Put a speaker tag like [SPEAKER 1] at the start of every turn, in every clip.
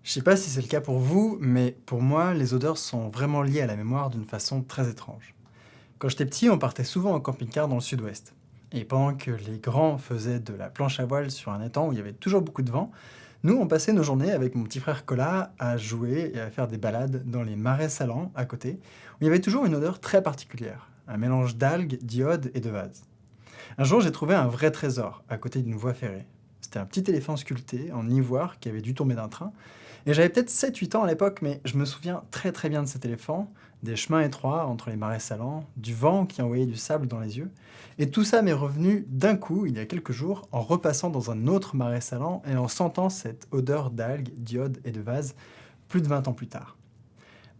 [SPEAKER 1] Je sais pas si c'est le cas pour vous, mais pour moi, les odeurs sont vraiment liées à la mémoire d'une façon très étrange. Quand j'étais petit, on partait souvent en camping-car dans le sud-ouest. Et pendant que les grands faisaient de la planche à voile sur un étang où il y avait toujours beaucoup de vent, nous, on passait nos journées avec mon petit frère Colas à jouer et à faire des balades dans les marais salants à côté, où il y avait toujours une odeur très particulière, un mélange d'algues, d'iode et de vase. Un jour, j'ai trouvé un vrai trésor à côté d'une voie ferrée. C'était un petit éléphant sculpté en ivoire qui avait dû tomber d'un train. Et j'avais peut-être 7 8 ans à l'époque, mais je me souviens très très bien de cet éléphant, des chemins étroits entre les marais salants, du vent qui envoyait du sable dans les yeux. Et tout ça m'est revenu d'un coup, il y a quelques jours, en repassant dans un autre marais salant et en sentant cette odeur d'algues, d'iode et de vase, plus de 20 ans plus tard.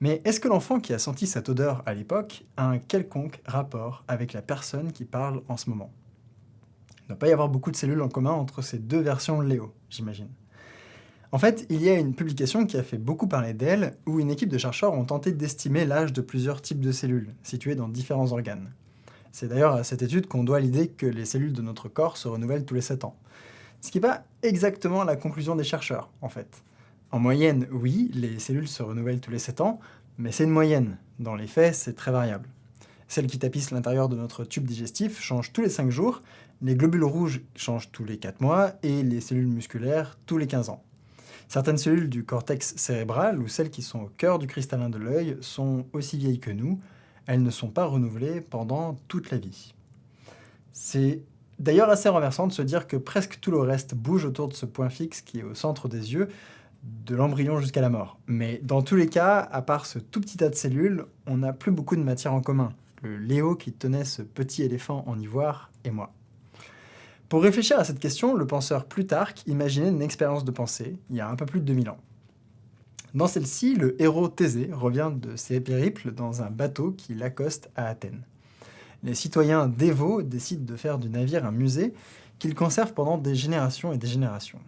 [SPEAKER 1] Mais est-ce que l'enfant qui a senti cette odeur à l'époque a un quelconque rapport avec la personne qui parle en ce moment? Il ne doit pas y avoir beaucoup de cellules en commun entre ces deux versions de Léo, j'imagine. En fait, il y a une publication qui a fait beaucoup parler d'elle, où une équipe de chercheurs ont tenté d'estimer l'âge de plusieurs types de cellules, situées dans différents organes. C'est d'ailleurs à cette étude qu'on doit l'idée que les cellules de notre corps se renouvellent tous les 7 ans. Ce qui n'est pas exactement la conclusion des chercheurs, en fait. En moyenne, oui, les cellules se renouvellent tous les 7 ans, mais c'est une moyenne. Dans les faits, c'est très variable. Celles qui tapissent l'intérieur de notre tube digestif changent tous les 5 jours, les globules rouges changent tous les 4 mois et les cellules musculaires tous les 15 ans. Certaines cellules du cortex cérébral ou celles qui sont au cœur du cristallin de l'œil sont aussi vieilles que nous. Elles ne sont pas renouvelées pendant toute la vie. C'est d'ailleurs assez renversant de se dire que presque tout le reste bouge autour de ce point fixe qui est au centre des yeux, de l'embryon jusqu'à la mort. Mais dans tous les cas, à part ce tout petit tas de cellules, on n'a plus beaucoup de matière en commun. Le Léo qui tenait ce petit éléphant en ivoire et moi. Pour réfléchir à cette question, le penseur Plutarque imaginait une expérience de pensée, il y a un peu plus de 2000 ans. Dans celle-ci, le héros Thésée revient de ses périples dans un bateau qui l'accoste à Athènes. Les citoyens dévots décident de faire du navire un musée qu'ils conservent pendant des générations et des générations.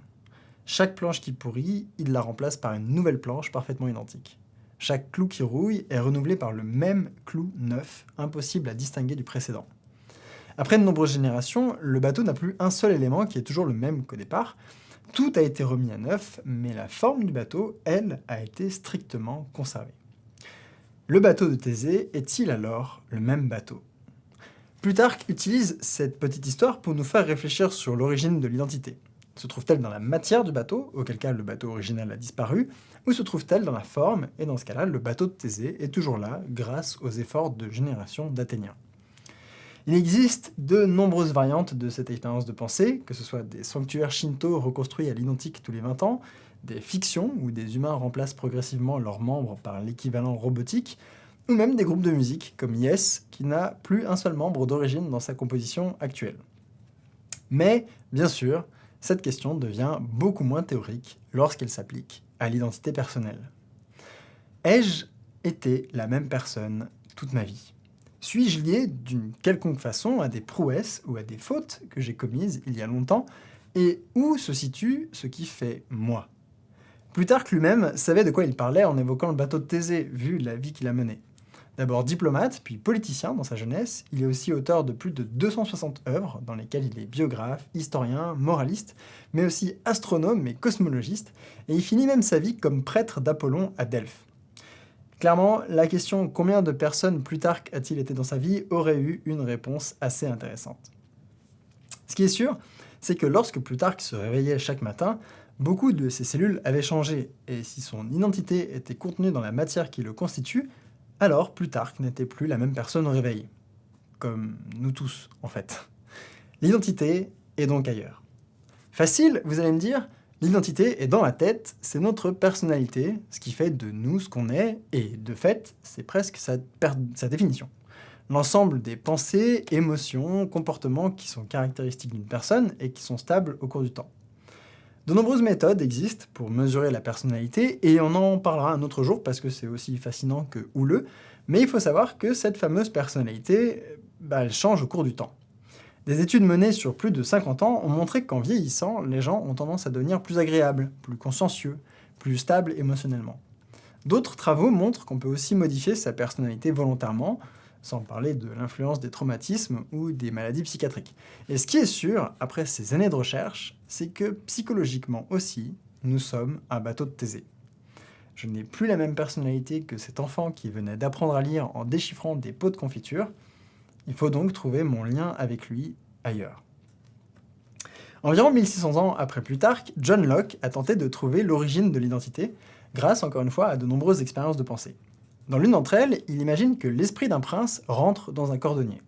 [SPEAKER 1] Chaque planche qui pourrit, ils la remplacent par une nouvelle planche parfaitement identique. Chaque clou qui rouille est renouvelé par le même clou neuf, impossible à distinguer du précédent. Après de nombreuses générations, le bateau n'a plus un seul élément qui est toujours le même qu'au départ. Tout a été remis à neuf, mais la forme du bateau, elle, a été strictement conservée. Le bateau de Thésée est-il alors le même bateau? Plutarque utilise cette petite histoire pour nous faire réfléchir sur l'origine de l'identité. Se trouve-t-elle dans la matière du bateau, auquel cas le bateau original a disparu, ou se trouve-t-elle dans la forme, et dans ce cas-là, le bateau de Thésée est toujours là grâce aux efforts de générations d'Athéniens? Il existe de nombreuses variantes de cette expérience de pensée, que ce soit des sanctuaires shinto reconstruits à l'identique tous les 20 ans, des fictions où des humains remplacent progressivement leurs membres par l'équivalent robotique, ou même des groupes de musique comme Yes, qui n'a plus un seul membre d'origine dans sa composition actuelle. Mais, bien sûr, cette question devient beaucoup moins théorique lorsqu'elle s'applique à l'identité personnelle. Ai-je été la même personne toute ma vie? Suis-je lié d'une quelconque façon à des prouesses ou à des fautes que j'ai commises il y a longtemps? Et où se situe ce qui fait moi? Plutarque lui-même savait de quoi il parlait en évoquant le bateau de Thésée, vu la vie qu'il a menée. D'abord diplomate, puis politicien dans sa jeunesse, il est aussi auteur de plus de 260 œuvres dans lesquelles il est biographe, historien, moraliste, mais aussi astronome et cosmologiste, et il finit même sa vie comme prêtre d'Apollon à Delphes. Clairement, la question combien de personnes Plutarque a-t-il été dans sa vie aurait eu une réponse assez intéressante. Ce qui est sûr, c'est que lorsque Plutarque se réveillait chaque matin, beaucoup de ses cellules avaient changé, et si son identité était contenue dans la matière qui le constitue, alors Plutarque n'était plus la même personne au réveil. Comme nous tous, en fait. L'identité est donc ailleurs. Facile, vous allez me dire, l'identité est dans la tête, c'est notre personnalité, ce qui fait de nous ce qu'on est, et de fait, c'est presque sa définition. L'ensemble des pensées, émotions, comportements qui sont caractéristiques d'une personne et qui sont stables au cours du temps. De nombreuses méthodes existent pour mesurer la personnalité, et on en parlera un autre jour parce que c'est aussi fascinant que houleux, mais il faut savoir que cette fameuse personnalité, elle change au cours du temps. Des études menées sur plus de 50 ans ont montré qu'en vieillissant, les gens ont tendance à devenir plus agréables, plus consciencieux, plus stables émotionnellement. D'autres travaux montrent qu'on peut aussi modifier sa personnalité volontairement, sans parler de l'influence des traumatismes ou des maladies psychiatriques. Et ce qui est sûr, après ces années de recherche, c'est que psychologiquement aussi, nous sommes un bateau de Thésée. Je n'ai plus la même personnalité que cet enfant qui venait d'apprendre à lire en déchiffrant des pots de confiture. Il faut donc trouver mon lien avec lui ailleurs. Environ 1600 ans après Plutarque, John Locke a tenté de trouver l'origine de l'identité, grâce encore une fois à de nombreuses expériences de pensée. Dans l'une d'entre elles, il imagine que l'esprit d'un prince rentre dans un cordonnier.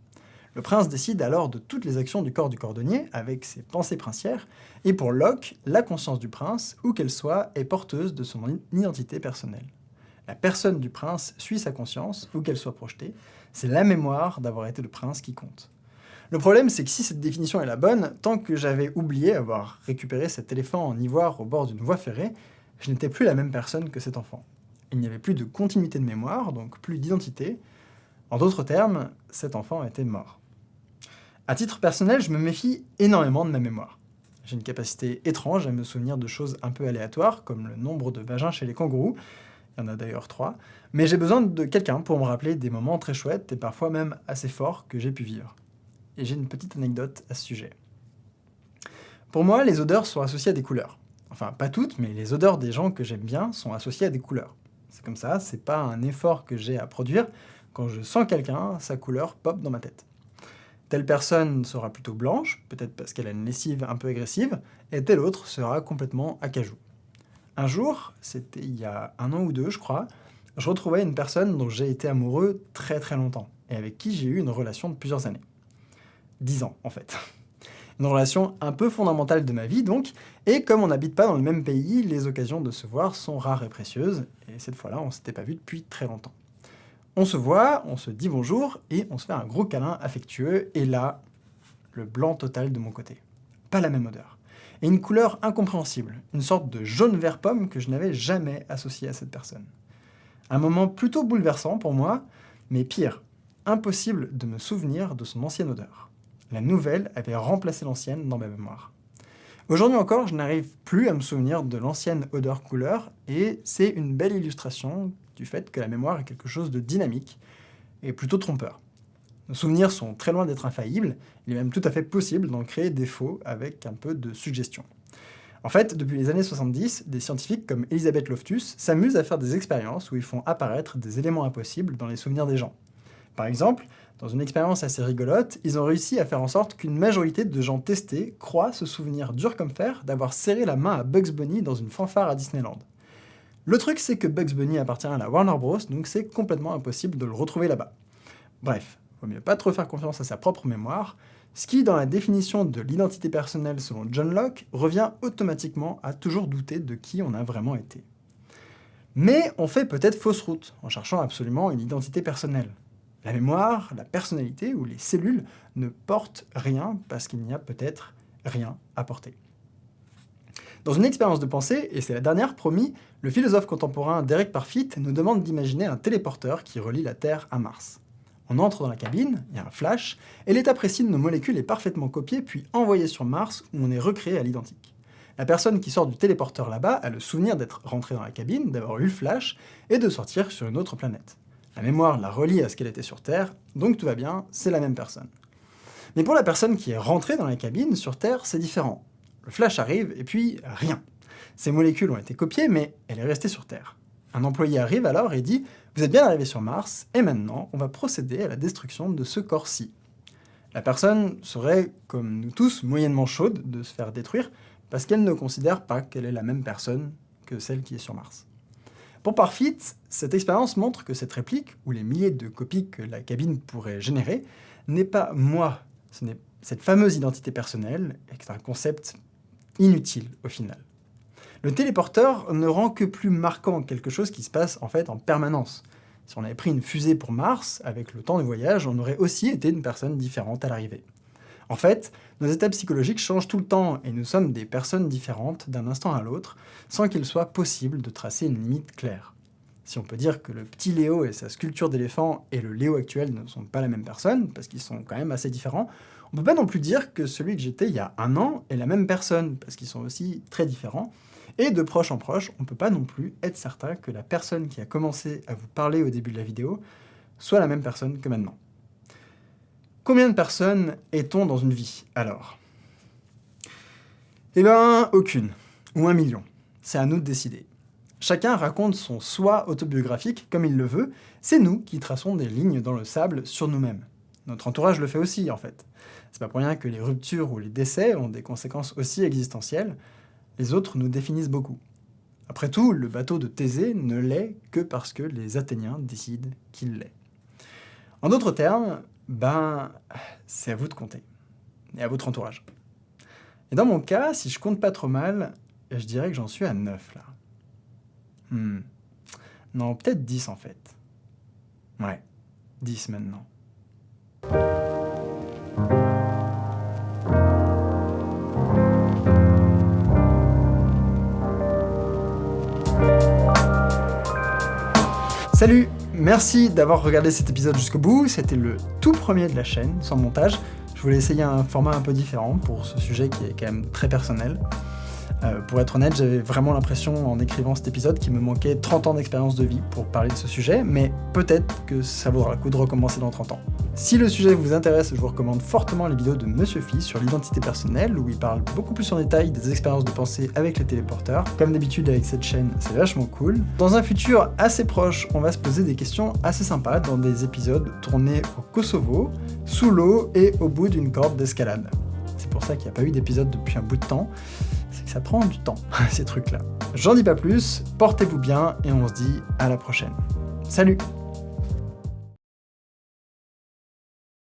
[SPEAKER 1] Le prince décide alors de toutes les actions du corps du cordonnier, avec ses pensées princières, et pour Locke, la conscience du prince, où qu'elle soit, est porteuse de son identité personnelle. La personne du prince suit sa conscience, où qu'elle soit projetée, c'est la mémoire d'avoir été le prince qui compte. Le problème, c'est que si cette définition est la bonne, tant que j'avais oublié avoir récupéré cet éléphant en ivoire au bord d'une voie ferrée, je n'étais plus la même personne que cet enfant. Il n'y avait plus de continuité de mémoire, donc plus d'identité. En d'autres termes, cet enfant était mort. À titre personnel, je me méfie énormément de ma mémoire. J'ai une capacité étrange à me souvenir de choses un peu aléatoires, comme le nombre de vagins chez les kangourous, il y en a d'ailleurs 3, mais j'ai besoin de quelqu'un pour me rappeler des moments très chouettes et parfois même assez forts que j'ai pu vivre. Et j'ai une petite anecdote à ce sujet. Pour moi, les odeurs sont associées à des couleurs. Enfin, pas toutes, mais les odeurs des gens que j'aime bien sont associées à des couleurs. C'est comme ça, c'est pas un effort que j'ai à produire. Quand je sens quelqu'un, sa couleur pop dans ma tête. Telle personne sera plutôt blanche, peut-être parce qu'elle a une lessive un peu agressive, et telle autre sera complètement acajou. Un jour, c'était il y a 1 an ou 2, je crois, je retrouvais une personne dont j'ai été amoureux très très longtemps, et avec qui j'ai eu une relation de plusieurs années. 10 ans, en fait. Une relation un peu fondamentale de ma vie, donc, et comme on n'habite pas dans le même pays, les occasions de se voir sont rares et précieuses, et cette fois-là, on s'était pas vu depuis très longtemps. On se voit, on se dit bonjour, et on se fait un gros câlin affectueux, et là, le blanc total de mon côté. Pas la même odeur. Et une couleur incompréhensible, une sorte de jaune vert pomme que je n'avais jamais associé à cette personne. Un moment plutôt bouleversant pour moi, mais pire, impossible de me souvenir de son ancienne odeur. La nouvelle avait remplacé l'ancienne dans ma mémoire. Aujourd'hui encore, je n'arrive plus à me souvenir de l'ancienne odeur-couleur, et c'est une belle illustration du fait que la mémoire est quelque chose de dynamique et plutôt trompeur. Nos souvenirs sont très loin d'être infaillibles, il est même tout à fait possible d'en créer des faux avec un peu de suggestion. En fait, depuis les années 70, des scientifiques comme Elisabeth Loftus s'amusent à faire des expériences où ils font apparaître des éléments impossibles dans les souvenirs des gens. Par exemple, dans une expérience assez rigolote, ils ont réussi à faire en sorte qu'une majorité de gens testés croient se souvenir dur comme fer d'avoir serré la main à Bugs Bunny dans une fanfare à Disneyland. Le truc, c'est que Bugs Bunny appartient à la Warner Bros, donc c'est complètement impossible de le retrouver là-bas. Bref, vaut mieux pas trop faire confiance à sa propre mémoire, ce qui, dans la définition de l'identité personnelle selon John Locke, revient automatiquement à toujours douter de qui on a vraiment été. Mais on fait peut-être fausse route en cherchant absolument une identité personnelle. La mémoire, la personnalité ou les cellules ne portent rien parce qu'il n'y a peut-être rien à porter. Dans une expérience de pensée, et c'est la dernière promis, le philosophe contemporain Derek Parfit nous demande d'imaginer un téléporteur qui relie la Terre à Mars. On entre dans la cabine, il y a un flash, et l'état précis de nos molécules est parfaitement copié puis envoyé sur Mars où on est recréé à l'identique. La personne qui sort du téléporteur là-bas a le souvenir d'être rentrée dans la cabine, d'avoir eu le flash, et de sortir sur une autre planète. La mémoire la relie à ce qu'elle était sur Terre, donc tout va bien, c'est la même personne. Mais pour la personne qui est rentrée dans la cabine, sur Terre, c'est différent. Le flash arrive, et puis rien. Ces molécules ont été copiées, mais elle est restée sur Terre. Un employé arrive alors et dit « Vous êtes bien arrivé sur Mars, et maintenant, on va procéder à la destruction de ce corps-ci. » La personne serait, comme nous tous, moyennement chaude de se faire détruire, parce qu'elle ne considère pas qu'elle est la même personne que celle qui est sur Mars. Pour Parfit, cette expérience montre que cette réplique, ou les milliers de copies que la cabine pourrait générer, n'est pas moi, ce n'est cette fameuse identité personnelle, et que c'est un concept inutile au final. Le téléporteur ne rend que plus marquant quelque chose qui se passe en fait en permanence. Si on avait pris une fusée pour Mars, avec le temps de voyage, on aurait aussi été une personne différente à l'arrivée. En fait, nos états psychologiques changent tout le temps et nous sommes des personnes différentes d'un instant à l'autre, sans qu'il soit possible de tracer une limite claire. Si on peut dire que le petit Léo et sa sculpture d'éléphant et le Léo actuel ne sont pas la même personne, parce qu'ils sont quand même assez différents, on peut pas non plus dire que celui que j'étais il y a 1 an est la même personne, parce qu'ils sont aussi très différents. Et de proche en proche, on peut pas non plus être certain que la personne qui a commencé à vous parler au début de la vidéo soit la même personne que maintenant. Combien de personnes est-on dans une vie, alors? Eh ben, aucune. Ou 1 million. C'est à nous de décider. Chacun raconte son soi autobiographique comme il le veut, c'est nous qui traçons des lignes dans le sable sur nous-mêmes. Notre entourage le fait aussi, en fait. C'est pas pour rien que les ruptures ou les décès ont des conséquences aussi existentielles. Les autres nous définissent beaucoup. Après tout, le bateau de Thésée ne l'est que parce que les Athéniens décident qu'il l'est. En d'autres termes, c'est à vous de compter. Et à votre entourage. Et dans mon cas, si je compte pas trop mal, je dirais que j'en suis à 9 là. Non, peut-être 10 en fait. Ouais, 10 maintenant. Salut, merci d'avoir regardé cet épisode jusqu'au bout. C'était le tout premier de la chaîne, sans montage. Je voulais essayer un format un peu différent pour ce sujet qui est quand même très personnel. Pour être honnête, j'avais vraiment l'impression en écrivant cet épisode qu'il me manquait 30 ans d'expérience de vie pour parler de ce sujet, mais peut-être que ça vaudra le coup de recommencer dans 30 ans. Si le sujet vous intéresse, je vous recommande fortement les vidéos de Monsieur Phi sur l'identité personnelle, où il parle beaucoup plus en détail des expériences de pensée avec les téléporteurs. Comme d'habitude avec cette chaîne, c'est vachement cool. Dans un futur assez proche, on va se poser des questions assez sympas dans des épisodes tournés au Kosovo, sous l'eau et au bout d'une corde d'escalade. C'est pour ça qu'il n'y a pas eu d'épisode depuis un bout de temps. C'est que ça prend du temps, ces trucs-là. J'en dis pas plus, portez-vous bien et on se dit à la prochaine. Salut!